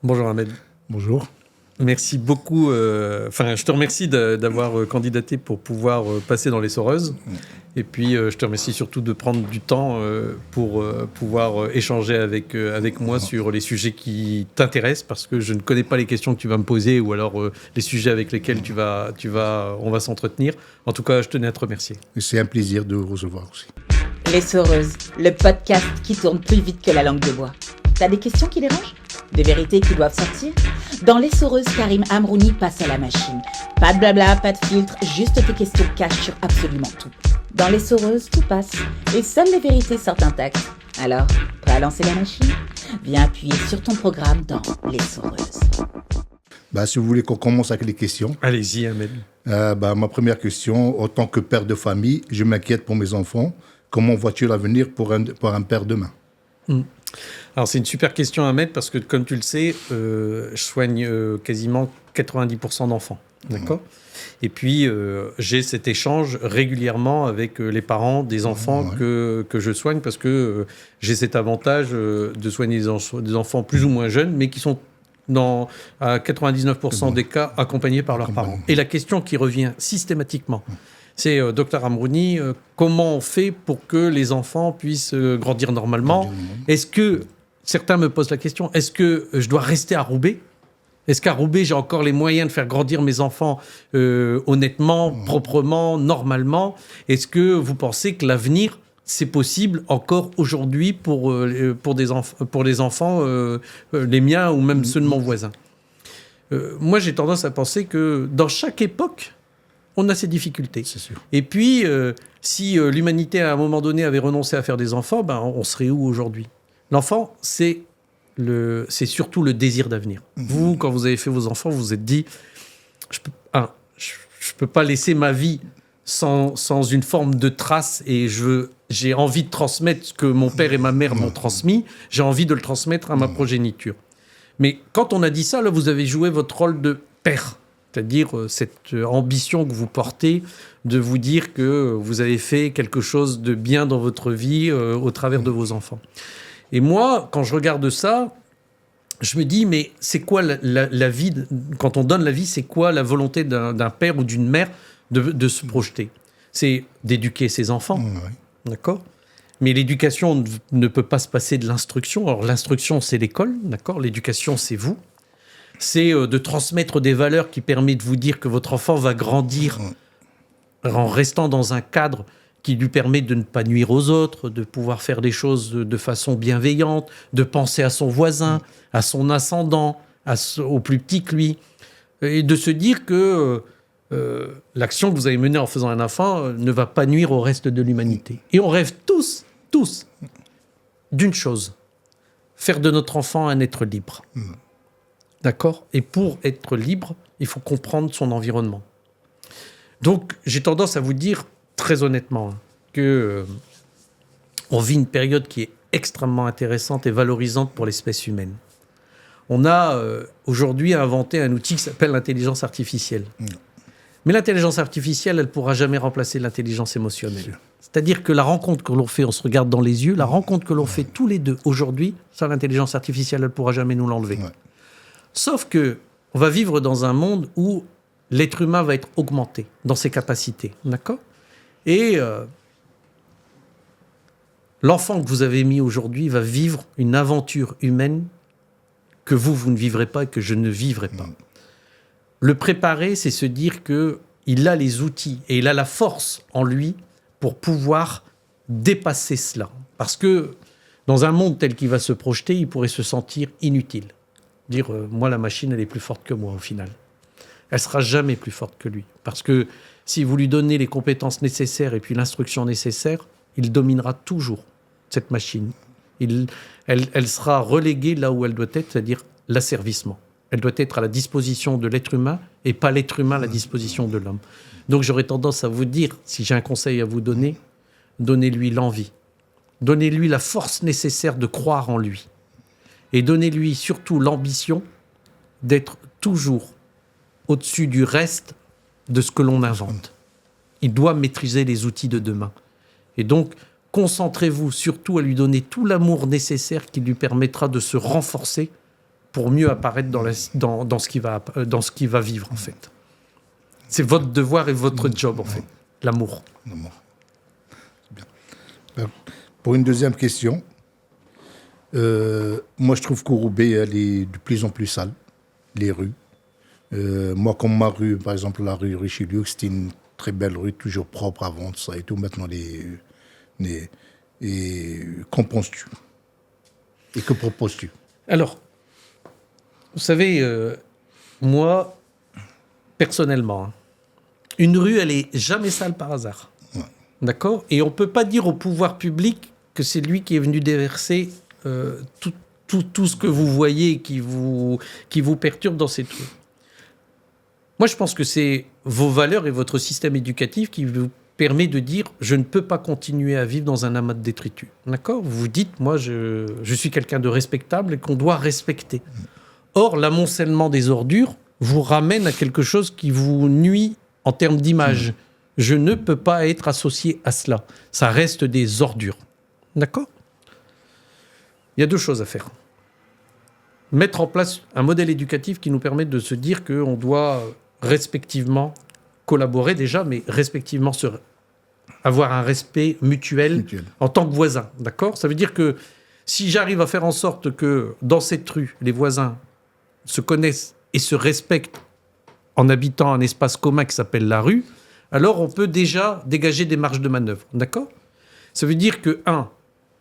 Bonjour Ahmed. Bonjour. Merci beaucoup. Je te remercie d'avoir candidaté pour pouvoir passer dans les Soreuses. Et puis, je te remercie surtout de prendre du temps pour pouvoir échanger avec moi sur les sujets qui t'intéressent, parce que je ne connais pas les questions que tu vas me poser ou alors les sujets avec lesquels on va s'entretenir. En tout cas, je tenais à te remercier. C'est un plaisir de vous recevoir aussi. Les Soreuses, le podcast qui tourne plus vite que la langue de bois. T'as des questions qui dérangent ? Des vérités qui doivent sortir ? Dans Les Soreuses, Karim Amrouni passe à la machine. Pas de blabla, pas de filtre, juste tes questions cash sur absolument tout. Dans Les Soreuses, tout passe. Et seules les vérités sortent intactes. Alors, prêt à lancer la machine ? Viens appuyer sur ton programme dans Les Soreuses. Si vous voulez qu'on commence avec les questions. Allez-y, Ahmed. Ma première question, en tant que père de famille, je m'inquiète pour mes enfants. Comment vois-tu l'avenir pour un père demain ? Alors, c'est une super question, Ahmed, parce que, comme tu le sais, je soigne quasiment 90% d'enfants. D'accord ? Et puis, j'ai cet échange régulièrement avec les parents des enfants que je soigne, parce que j'ai cet avantage de soigner des enfants plus ou moins jeunes, mais qui sont à 99% des cas accompagnés par leurs parents. Et la question qui revient systématiquement, c'est Dr Amrouni, comment on fait pour que les enfants puissent grandir normalement ? Est-ce que, certains me posent la question, est-ce que je dois rester à Roubaix ? Est-ce qu'à Roubaix, j'ai encore les moyens de faire grandir mes enfants honnêtement, proprement, normalement ? Est-ce que vous pensez que l'avenir, c'est possible encore aujourd'hui pour les enfants, les miens ou même ceux de mon voisin ? Moi, j'ai tendance à penser que dans chaque époque, on a ses difficultés. C'est sûr. Et puis, si l'humanité, à un moment donné, avait renoncé à faire des enfants, on serait où aujourd'hui ? L'enfant, c'est surtout le désir d'avenir. Vous, quand vous avez fait vos enfants, vous vous êtes dit, je peux pas laisser ma vie sans une forme de trace, et j'ai envie de transmettre ce que mon père et ma mère m'ont transmis, j'ai envie de le transmettre à ma progéniture. Mais quand on a dit ça, là, vous avez joué votre rôle de père. C'est-à-dire cette ambition que vous portez de vous dire que vous avez fait quelque chose de bien dans votre vie au travers de vos enfants. Et moi, quand je regarde ça, je me dis, mais c'est quoi la vie, quand on donne la vie, c'est quoi la volonté d'un père ou d'une mère de se projeter ? C'est d'éduquer ses enfants, d'accord ? Mais l'éducation ne peut pas se passer de l'instruction. Alors l'instruction, c'est l'école, d'accord ? L'éducation, c'est vous. C'est de transmettre des valeurs qui permettent de vous dire que votre enfant va grandir en restant dans un cadre qui lui permet de ne pas nuire aux autres, de pouvoir faire des choses de façon bienveillante, de penser à son voisin, à son ascendant, au plus petit que lui, et de se dire que l'action que vous avez menée en faisant un enfant ne va pas nuire au reste de l'humanité. Et on rêve tous, d'une chose, faire de notre enfant un être libre. D'accord ? Et pour être libre, il faut comprendre son environnement. Donc, j'ai tendance à vous dire, très honnêtement, que on vit une période qui est extrêmement intéressante et valorisante pour l'espèce humaine. On a aujourd'hui inventé un outil qui s'appelle l'intelligence artificielle. Mais l'intelligence artificielle, elle ne pourra jamais remplacer l'intelligence émotionnelle. C'est-à-dire que la rencontre que l'on fait, on se regarde dans les yeux, la rencontre que l'on fait tous les deux aujourd'hui, ça, l'intelligence artificielle, elle ne pourra jamais nous l'enlever. Sauf que on va vivre dans un monde où l'être humain va être augmenté dans ses capacités, d'accord ? Et l'enfant que vous avez mis aujourd'hui va vivre une aventure humaine que vous ne vivrez pas et que je ne vivrai pas. Le préparer, c'est se dire qu'il a les outils et il a la force en lui pour pouvoir dépasser cela. Parce que dans un monde tel qu'il va se projeter, il pourrait se sentir inutile. Dire moi la machine elle est plus forte que moi au final. Elle sera jamais plus forte que lui parce que si vous lui donnez les compétences nécessaires et puis l'instruction nécessaire, il dominera toujours cette machine. Elle sera reléguée là où elle doit être, c'est-à-dire l'asservissement. Elle doit être à la disposition de l'être humain et pas l'être humain à la disposition de l'homme. Donc j'aurais tendance à vous dire, si j'ai un conseil à vous donner, donnez-lui l'envie. Donnez-lui la force nécessaire de croire en lui. Et donnez-lui surtout l'ambition d'être toujours au-dessus du reste de ce que l'on invente. Il doit maîtriser les outils de demain. Et donc, concentrez-vous surtout à lui donner tout l'amour nécessaire qui lui permettra de se renforcer pour mieux apparaître dans ce qu'il va vivre, en fait. C'est votre devoir et votre job, en fait. L'amour. Bien. Pour une deuxième question, moi, je trouve qu'au Roubaix, elle est de plus en plus sale, les rues. Moi, comme ma rue, par exemple, la rue Richelieu, c'était une très belle rue, toujours propre avant, tout ça et tout. Maintenant, qu'en penses-tu? Et que proposes-tu? Alors, vous savez, moi, personnellement, une rue, elle est jamais sale par hasard. Ouais. D'accord? Et on ne peut pas dire au pouvoir public que c'est lui qui est venu déverser tout ce que vous voyez qui vous perturbe dans cette rue. Moi, je pense que c'est vos valeurs et votre système éducatif qui vous permet de dire « je ne peux pas continuer à vivre dans un amas de détritus ». D'accord? Vous vous dites « moi, je suis quelqu'un de respectable et qu'on doit respecter ». Or, l'amoncellement des ordures vous ramène à quelque chose qui vous nuit en termes d'image. Je ne peux pas être associé à cela. Ça reste des ordures. D'accord? Il y a deux choses à faire. Mettre en place un modèle éducatif qui nous permette de se dire qu'on doit respectivement collaborer déjà, mais respectivement avoir un respect mutuel en tant que voisin. D'accord? Ça veut dire que si j'arrive à faire en sorte que dans cette rue, les voisins se connaissent et se respectent en habitant un espace commun qui s'appelle la rue, alors on peut déjà dégager des marges de manœuvre. D'accord? Ça veut dire que,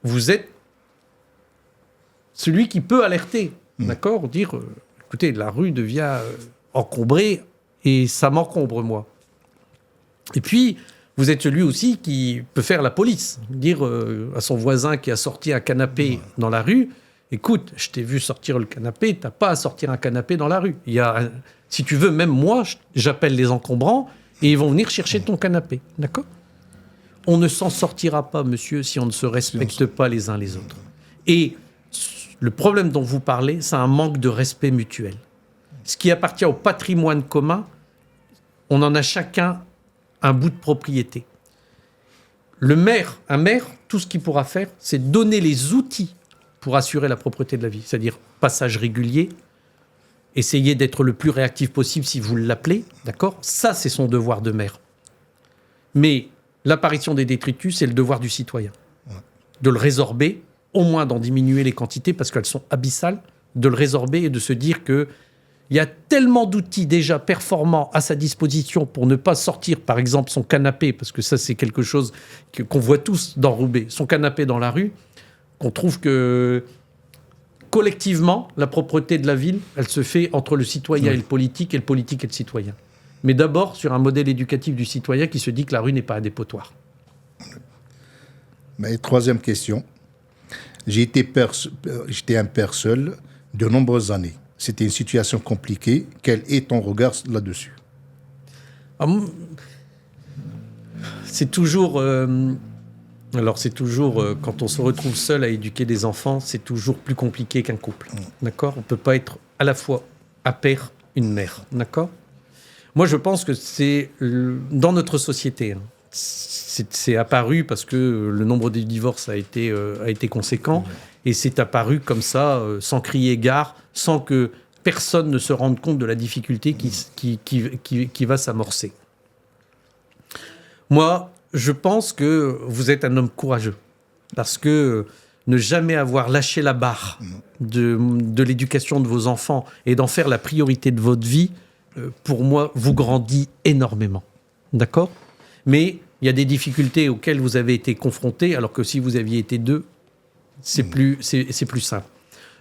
vous êtes celui qui peut alerter. D'accord? Dire, écoutez, la rue devient encombrée et ça m'encombre, moi. Et puis, vous êtes celui aussi qui peut faire la police. Dire à son voisin qui a sorti un canapé dans la rue, écoute, je t'ai vu sortir le canapé, t'as pas à sortir un canapé dans la rue. Si tu veux, même moi, j'appelle les encombrants et ils vont venir chercher ton canapé. D'accord? On ne s'en sortira pas, monsieur, si on ne se respecte pas les uns les autres. Et le problème dont vous parlez, c'est un manque de respect mutuel. Ce qui appartient au patrimoine commun, on en a chacun un bout de propriété. Un maire, tout ce qu'il pourra faire, c'est donner les outils pour assurer la propreté de la vie. C'est-à-dire passage régulier, essayer d'être le plus réactif possible si vous l'appelez, d'accord? Ça, c'est son devoir de maire. Mais l'apparition des détritus, c'est le devoir du citoyen. De le résorber, au moins d'en diminuer les quantités parce qu'elles sont abyssales, de le résorber et de se dire qu'il y a tellement d'outils déjà performants à sa disposition pour ne pas sortir, par exemple, son canapé, parce que ça, c'est quelque chose qu'on voit tous dans Roubaix, son canapé dans la rue, qu'on trouve que collectivement, la propreté de la ville, elle se fait entre le citoyen et le politique et le citoyen. Mais d'abord sur un modèle éducatif du citoyen qui se dit que la rue n'est pas un dépotoir. Mais troisième question. J'étais un père seul de nombreuses années. C'était une situation compliquée. Quel est ton regard là-dessus? C'est toujours... quand on se retrouve seul à éduquer des enfants, c'est toujours plus compliqué qu'un couple. D'accord? On ne peut pas être à la fois un père, une mère. D'accord? Moi, je pense que c'est dans notre société. C'est apparu parce que le nombre de divorces a été conséquent. Et c'est apparu comme ça, sans crier gare, sans que personne ne se rende compte de la difficulté qui va s'amorcer. Moi, je pense que vous êtes un homme courageux. Parce que ne jamais avoir lâché la barre de l'éducation de vos enfants et d'en faire la priorité de votre vie, pour moi, vous grandit énormément. D'accord? Mais il y a des difficultés auxquelles vous avez été confrontés, alors que si vous aviez été deux, c'est plus simple.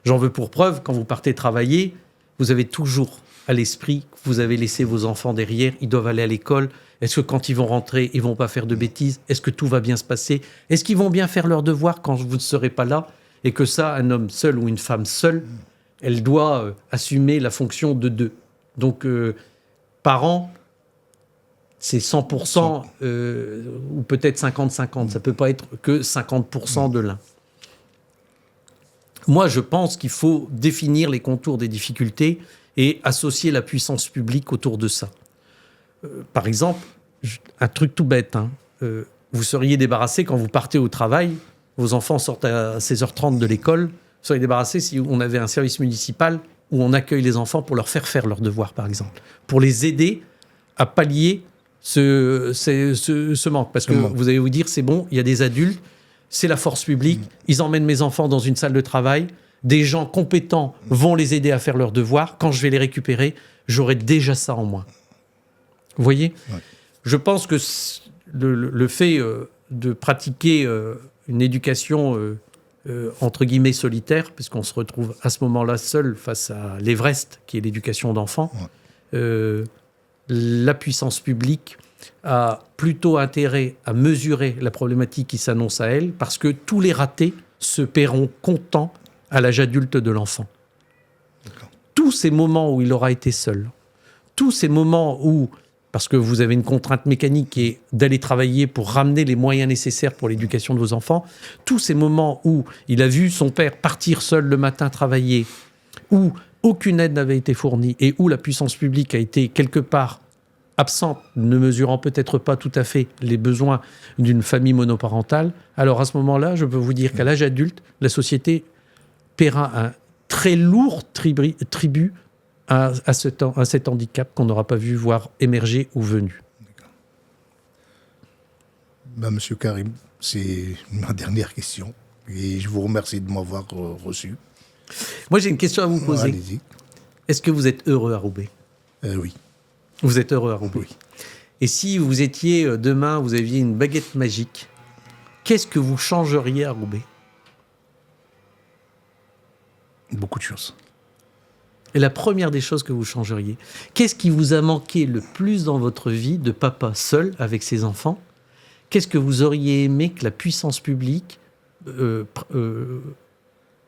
J'en veux pour preuve, quand vous partez travailler, vous avez toujours à l'esprit que vous avez laissé vos enfants derrière, ils doivent aller à l'école. Est-ce que quand ils vont rentrer, ils vont pas faire de bêtises? Est-ce que tout va bien se passer? Est-ce qu'ils vont bien faire leurs devoirs quand vous ne serez pas là? Et que ça, un homme seul ou une femme seule, elle doit assumer la fonction de deux. Donc, parents, c'est 100% ou peut-être 50-50. Ça peut pas être que 50% de l'un. Moi, je pense qu'il faut définir les contours des difficultés et associer la puissance publique autour de ça. Par exemple, un truc tout bête, vous seriez débarrassé quand vous partez au travail, vos enfants sortent à 16h30 de l'école, vous seriez débarrassé si on avait un service municipal où on accueille les enfants pour leur faire leurs devoirs, par exemple, pour les aider à pallier ce manque. Parce que vous allez vous dire, c'est bon, il y a des adultes, c'est la force publique, ils emmènent mes enfants dans une salle de travail, des gens compétents vont les aider à faire leurs devoirs. Quand je vais les récupérer, j'aurai déjà ça en moins. Vous voyez ? Je pense que le fait de pratiquer une éducation entre guillemets solitaire, puisqu'on se retrouve à ce moment-là seul face à l'Everest, qui est l'éducation d'enfants, la puissance publique a plutôt intérêt à mesurer la problématique qui s'annonce à elle, parce que tous les ratés se paieront comptant à l'âge adulte de l'enfant. Tous ces moments où il aura été seul, tous ces moments où, parce que vous avez une contrainte mécanique qui est d'aller travailler pour ramener les moyens nécessaires pour l'éducation de vos enfants, tous ces moments où il a vu son père partir seul le matin travailler, où aucune aide n'avait été fournie et où la puissance publique a été quelque part absente, ne mesurant peut-être pas tout à fait les besoins d'une famille monoparentale, alors à ce moment-là, je peux vous dire qu'à l'âge adulte, la société paiera un très lourd tribut à cet handicap qu'on n'aura pas vu voir émerger ou venir. Monsieur Karim, c'est ma dernière question et je vous remercie de m'avoir reçu. Moi, j'ai une question à vous poser. Allez-y. Est-ce que vous êtes heureux à Roubaix ? Oui. Vous êtes heureux à Roubaix ? Oui. Et si vous étiez demain, vous aviez une baguette magique, qu'est-ce que vous changeriez à Roubaix ? Beaucoup de choses. Et la première des choses que vous changeriez, qu'est-ce qui vous a manqué le plus dans votre vie de papa seul avec ses enfants ? Qu'est-ce que vous auriez aimé que la puissance publique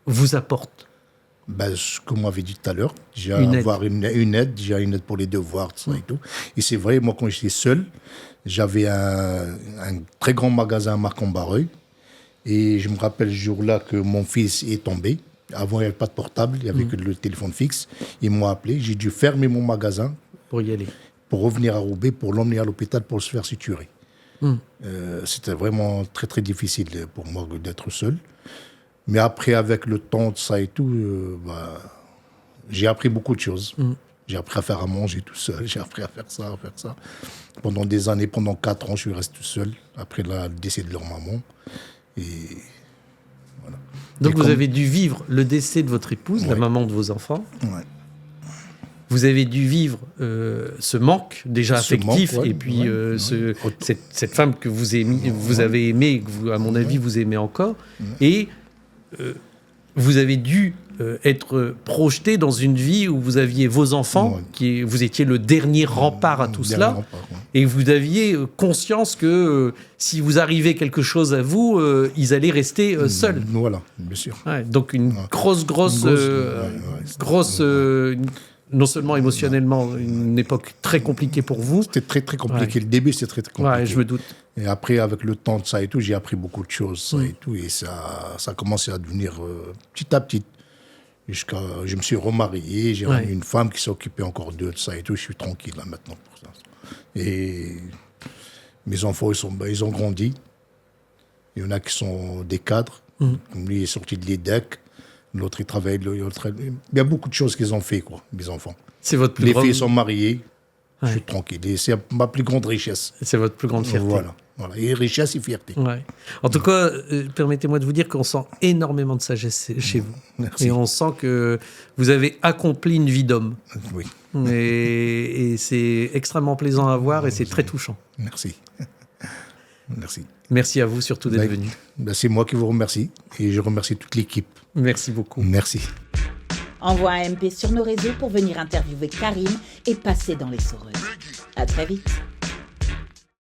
vous apporte ? Ce que vous m'avez dit tout à l'heure, déjà Une avoir une aide, déjà une aide pour les devoirs, tout ça et tout. Et c'est vrai, moi quand j'étais seul, j'avais un très grand magasin à Marc-en-Barreuil. Et je me rappelle ce jour-là que mon fils est tombé. Avant, il n'y avait pas de portable, il n'y avait que le téléphone fixe. Ils m'ont appelé, j'ai dû fermer mon magasin pour y aller, pour revenir à Roubaix, pour l'emmener à l'hôpital pour se faire suturer. C'était vraiment très très difficile pour moi d'être seul. Mais après, avec le temps, de ça et tout, j'ai appris beaucoup de choses. J'ai appris à faire à manger tout seul, j'ai appris à faire ça. Pendant des années, pendant 4 ans, je suis resté tout seul, après le décès de leur maman. Et voilà. Donc vous avez dû vivre le décès de votre épouse, la maman de vos enfants. Ouais. Vous avez dû vivre ce manque déjà affectif, et puis cette femme que vous avez aimée, et que vous, à mon avis, vous aimez encore. Et vous avez dû être projeté dans une vie où vous aviez vos enfants, vous étiez le dernier rempart à tout cela, et vous aviez conscience que si vous arrivait quelque chose à vous, ils allaient rester seuls. Voilà, bien sûr. Ouais, donc une grosse, non seulement émotionnellement, une époque très compliquée pour vous. C'était très très compliqué. Le début, c'était très compliqué. Ouais, je me doute. Et après, avec le temps de ça et tout, j'ai appris beaucoup de choses, ça et tout, et ça a commencé à devenir petit à petit. Je me suis remarié, j'ai ramené une femme qui s'est occupée encore de ça et tout. Je suis tranquille là maintenant pour ça. Et mes enfants, ils ont grandi. Il y en a qui sont des cadres. Lui, il est sorti de l'EDEC. L'autre, il travaille. Il y a beaucoup de choses qu'ils ont fait, quoi, mes enfants. C'est votre plus Les grande... filles sont mariées. Je suis tranquille. Et c'est ma plus grande richesse. C'est votre plus grande fierté. Voilà. Et richesse et fierté. Ouais. En tout cas, permettez-moi de vous dire qu'on sent énormément de sagesse chez vous. Merci. Et on sent que vous avez accompli une vie d'homme. Oui. Et c'est extrêmement plaisant à voir et c'est très touchant. Merci. Merci. Merci à vous surtout d'être venu. C'est moi qui vous remercie et je remercie toute l'équipe. Merci beaucoup. Merci. Envoie un MP sur nos réseaux pour venir interviewer Karim et passer dans les Soreuses. À très vite.